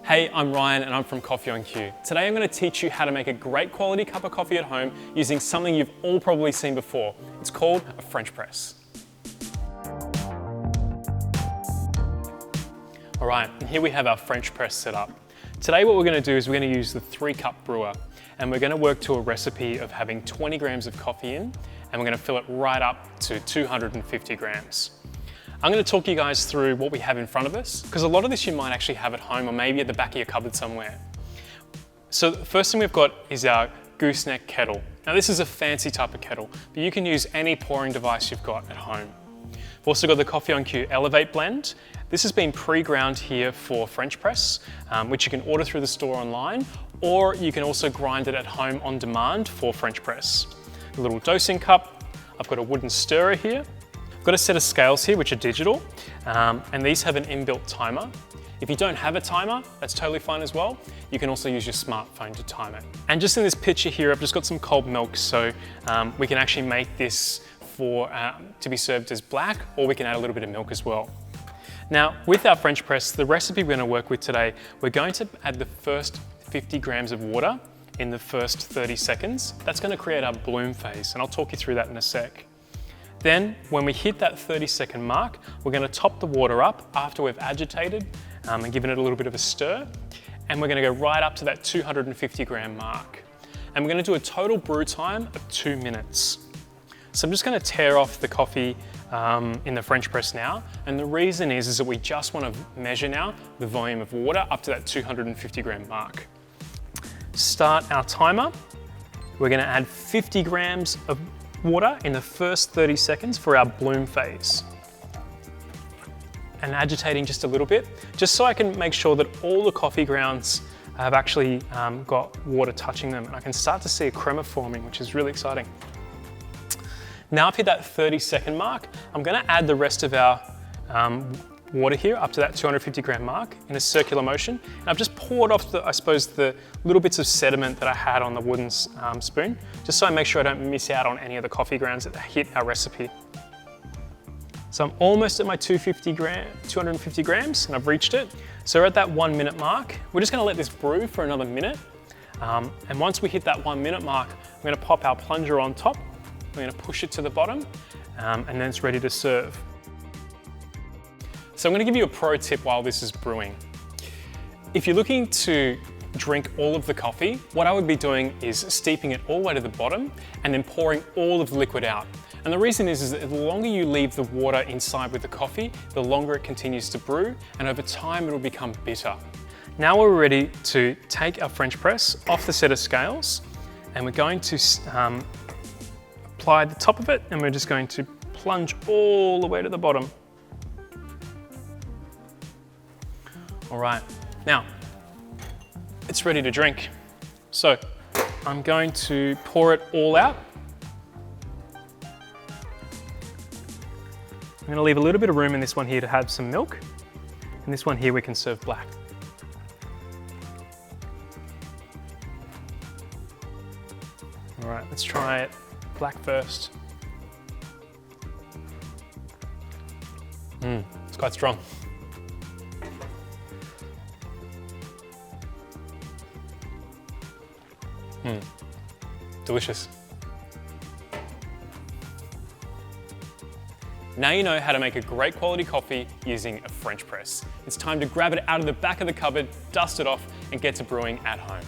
Hey, I'm Ryan and I'm from Coffee on Cue. Today I'm going to teach you how to make a great quality cup of coffee at home using something you've all probably seen before. It's called a French press. All right, and here we have our French press set up. Today what we're going to do is we're going to use the 3-cup brewer and we're going to work to a recipe of having 20 grams of coffee in and we're going to fill it right up to 250 grams. I'm going to talk you guys through what we have in front of us, because a lot of this you might actually have at home or maybe at the back of your cupboard somewhere. So the first thing we've got is our gooseneck kettle. Now this is a fancy type of kettle, but you can use any pouring device you've got at home. We've also got the Coffee on Cue Elevate blend. This has been pre-ground here for French press, which you can order through the store online, or you can also grind it at home on demand for French press. A little dosing cup. I've got a wooden stirrer here. I've got a set of scales here which are digital, and these have an inbuilt timer. If you don't have a timer, that's totally fine as well. You can also use your smartphone to time it. And just in this picture here, I've just got some cold milk, so we can actually make this to be served as black, or we can add a little bit of milk as well. Now, with our French press, the recipe we're going to work with today, we're going to add the first 50 grams of water in the first 30 seconds. That's going to create our bloom phase, and I'll talk you through that in a sec. Then, when we hit that 30-second mark, we're going to top the water up after we've agitated and given it a little bit of a stir, and we're going to go right up to that 250 gram mark. And we're going to do a total brew time of 2 minutes. So I'm just going to tear off the coffee in the French press now, and the reason is that we just want to measure now the volume of water up to that 250 gram mark. Start our timer. We're going to add 50 grams of water in the first 30 seconds for our bloom phase. And agitating just a little bit, just so I can make sure that all the coffee grounds have actually got water touching them, and I can start to see a crema forming, which is really exciting. Now I've hit that 30-second mark, I'm going to add the rest of our water here up to that 250 gram mark in a circular motion. And I've just poured off the little bits of sediment that I had on the wooden spoon, just so I make sure I don't miss out on any of the coffee grounds that hit our recipe. So I'm almost at my 250 grams, and I've reached it. So we're at that 1 minute mark. We're just gonna let this brew for another minute. And once we hit that 1 minute mark, I'm gonna pop our plunger on top. We're gonna push it to the bottom, and then it's ready to serve. So I'm going to give you a pro tip while this is brewing. If you're looking to drink all of the coffee, what I would be doing is steeping it all the way to the bottom and then pouring all of the liquid out. And the reason is that the longer you leave the water inside with the coffee, the longer it continues to brew, and over time it'll become bitter. Now we're ready to take our French press off the set of scales, and we're going to apply the top of it, and we're just going to plunge all the way to the bottom. All right, now it's ready to drink. So I'm going to pour it all out. I'm going to leave a little bit of room in this one here to have some milk, and this one here we can serve black. All right, let's try it black first. It's quite strong. Delicious. Now you know how to make a great quality coffee using a French press. It's time to grab it out of the back of the cupboard, dust it off, and get to brewing at home.